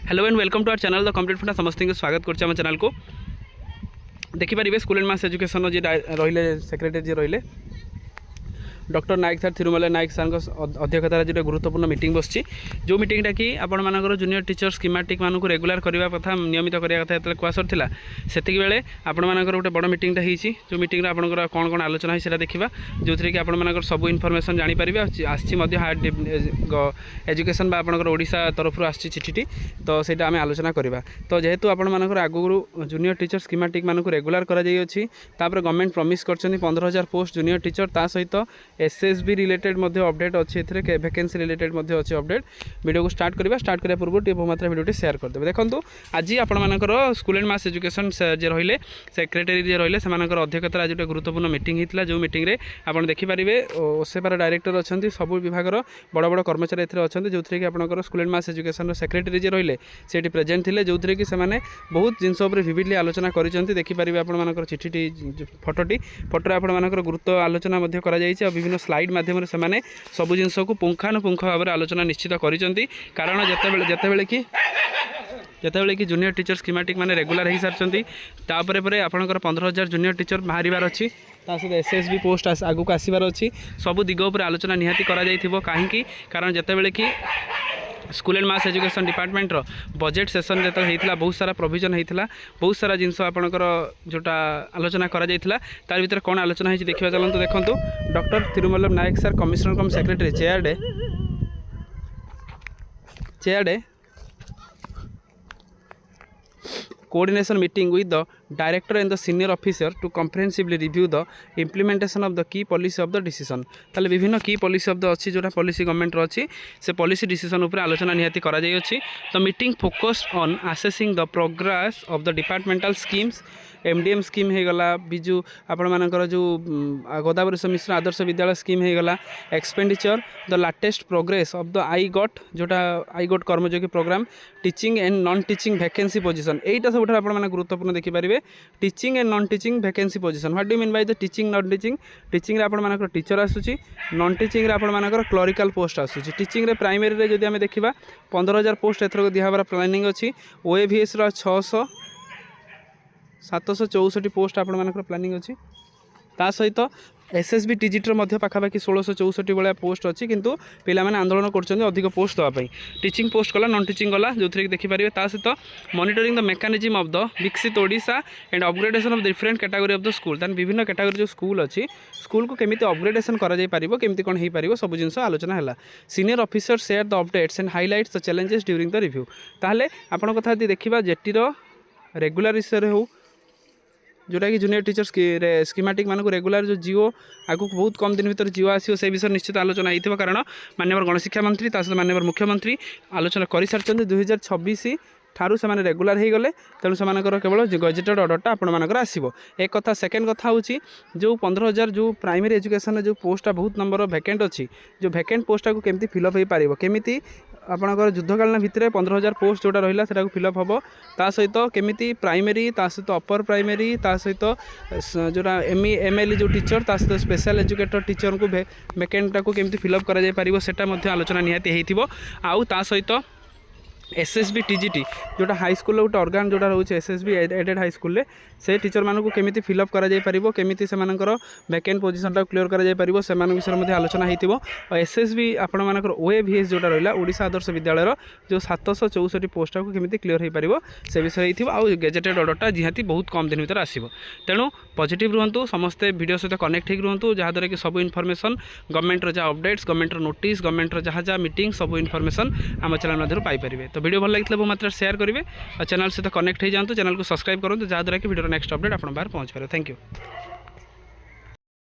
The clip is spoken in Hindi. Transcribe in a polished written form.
Hello and welcome to our channel the complete funda समस्त को स्वागत करछे आम चैनल को देखिपारे स्कूल एंड मास एजुकेशन जी रहिले सेक्रेटरी जी रहिले doctor Nayak sir Thirumal Nayak sir अध्यक्षतार जो गुरुत्वपूर्ण मीटिंग बसची जो मीटिंगटा कि आपण जूनियर टीचर स्कीमेटिक मानक रेगुलर करने कथा नियमित करने कथा जो कुआसर था से बेले आपण गोटे बड़ मीटिंगटा होती जो मीटिंग आपंकर कौन कौन आलोचना है देखा जो थी कि आपण सब इनफर्मेशन जानीपर हार्ड एजुकेशन ओडिशा तरफ आसी चिठी तो सहीटा आम आलोचना करवा तो जेहेतु आपण आगु जूनियर टीचर स्कीमेटिक मानक रेगुलर कर गवर्नमेंट प्रमिश कर 15,000 पोस्ट जूनियर टीचर ता सहित एसएसबी रिलेटेड अपडेट अच्छी ए वैकेंसी रिलेटेड अच्छी अपडेट वीडियो को स्टार्ट करने पूर्व बहुमात्रा वीडियो शेयर करदे देखो आज आपर स्कूल एंड मास एजुकेशन जे रहिले सेक्रेटरी जे रहिले अध्यक्षतार आज गोटे गुरुत्वपूर्ण मीटिंग होता जो मीटिंग रे आप देखिपारे ओसेपार डायरेक्टर अच्छा सब विभाग बड़ बड़ कर्मचारी अच्छा जो थी कि आप school and mass education secretary जे रहिले से प्रेजेंट थे जो थी कि बहुत जिनस विविडली आलोचना कर देखिपारे आपर चिठी फटोटी फटोरे आपर गुरुत्व आलोचना विभिन्न स्लाइड माध्यम से सब जिनस को पुंखानुपुंख भाव में आलोचना निश्चित करिसेंती कारण जितेबाला कि जूनियर टीचर स्कीमेटिक माने रेगुलर हो सारी तापर आपंकर 15,000 जूनियर टीचर बाहर अच्छी सहित एसएसबी पोस्ट आगू आसबार अच्छी सब दिग उपर आलोचना निहाती कहीं कारण जितेबाला कि school and mass education department budget session जो होता बहुत सारा प्रोविजन होता बहुत सारा जिनस आपंकर जोटा आलोचना कर तार भीतर कौन आलोचना है देखा चलते देखो doctor Tirumal Nayak sir commissioner cum secretary chaired coordination meeting with the director and the senior officer to comprehensively review the implementation of the key policy of the decision ताले विभिन्न की पॉलिसी ऑफ द अच्छी जोटा पॉलिसी गवर्नमेंट रो अच्छी से पॉलिसी डिसीजन ऊपर आलोचना निहाती करा जाई अछि तो meeting focused on assessing the progress of the departmental schemes MDM scheme हो गला बिजु आपण मानकर जो गोदावरी मिश्र आदर्श विद्यालय स्कीम हो गला expenditure the latest progress of the iGOT जोटा iGOT Karmayogi programme teaching and non teaching vacancy position एटा सब आप गुरुत्वपूर्ण देखिपारे teaching and non teaching vacancy position what do mean by the teaching non teaching teaching रे आपण टीचर आसुची नॉन टीचिंग रे आपण क्लरिकल पोस्ट आसुची टीचिंग रे प्राइमरी रे जदि आमे देखिबा 15,000 पोस्ट एथर दिहाबार प्लानिंग अछि ओएवीएस रो 764 पोस्ट आपण प्लानिंग अच्छी ता सहित एसएसबी टीजीटर पाखापाखि 1664 भाया पोस्ट अच्छी किंतु पिला माने आंदोलन कर अधिक पोस्ट देवाई टीचिंग पोस्ट गला नॉन टीचिंग गला जो थी देखिपारे ता सहित monitoring the mechanism of the विकसित Odisha and upgradation of different category of the school तान विभिन्न कैटेगरी जो स्कूल अच्छी स्कूल को केमिति अपग्रेडेशन करा जाय परिबो केमिति कोन हेई परिबो सब जिंस आलोचना हैला senior officer share the updates and highlights the challenges during the review ताहले आपण कथा देखिबा जेटी रो रेगुलर विषय हो जोटा कि जूनियर टीचर स्कीमेटिक मानक रेगुलर जो जिओ आगु बहुत कम दिन भर जिओ आसो से विषय निश्चित आलोचना होती कारण माननीय गणशिक्षा मंत्री सहित माननीय मुख्यमंत्री आलोचना कर सारी 2026 ठारू से रेगुलर हो गले तेणु से केवल गजेटेड ऑर्डरटा आपंकर आसो एक कथा सेकेंड कथा हूँ जो 15,000 जो प्राइमरी एजुकेशन जो पोस्टा बहुत नंबर वैकेंट अच्छी जो वैकेंट पोस्टा को केमती फिलअप हो पार केमी आपंकर युद्धकालीन भितर 15,000 पोस्ट जोटा रहा है फिलअप हम ता सहित केमिति प्राइमरी ता सहित अपर प्राइमरी ता सहित जोटा एमएलई जो टीचर ता सहित स्पेशल एजुकेटर टीचर को वैकेंटा को केमिति फिलअप करा जाय परिबो सेटा मध्ये आलोचना निहाती हेतिबो आउ ता सहित एसएसबी टीजीटी जोटा हाई स्कूल गोटे ऑर्गन जोटा रोचे एसएसबी एडेड हाई स्कूल से टीचर मानक केमिति फिलअप करा जाय परिबो केमिति सेमानकर वैकेंट पोजीशनटा क्लियर करा जाय परिबो सेमान विषय मध्ये आलोचना हेतिबो और एसएसबी आपण मानकर ओएवीएस जोटा रहिला ओडिशा आदर्श विद्यालय जो 764 पोस्ट को केमिति क्लियर हो पारिबो से विषय हेतिबो आ गेजेटेड ऑर्डरटा जिहाती बहुत कम दिन भीतर आसीबो तेणु पॉजिटिव रहंतु समस्ते वीडियो सहित कनेक्ट हो रहंतु जहाँ द्वारा कि सब इनफॉरमेशन गवर्नमेंट रो जा अपडेट्स गवर्नमेंट रो नोटिस गवर्नमेंट रो जहाँ मीटिंग सब इनफॉरमेशन आम चैनल माध्यम पाई परिबे तो वीडियो भल लगी बहुत मात्रा शेयर करेंगे और चैनल सहित कनेक्ट हो जातु चैनल को सब्सक्राइब करूँ जहाँ द्वारा कि वीडियो नेक्स्ट अपडेट आप बाहर पहुँच पारे थैंक यू।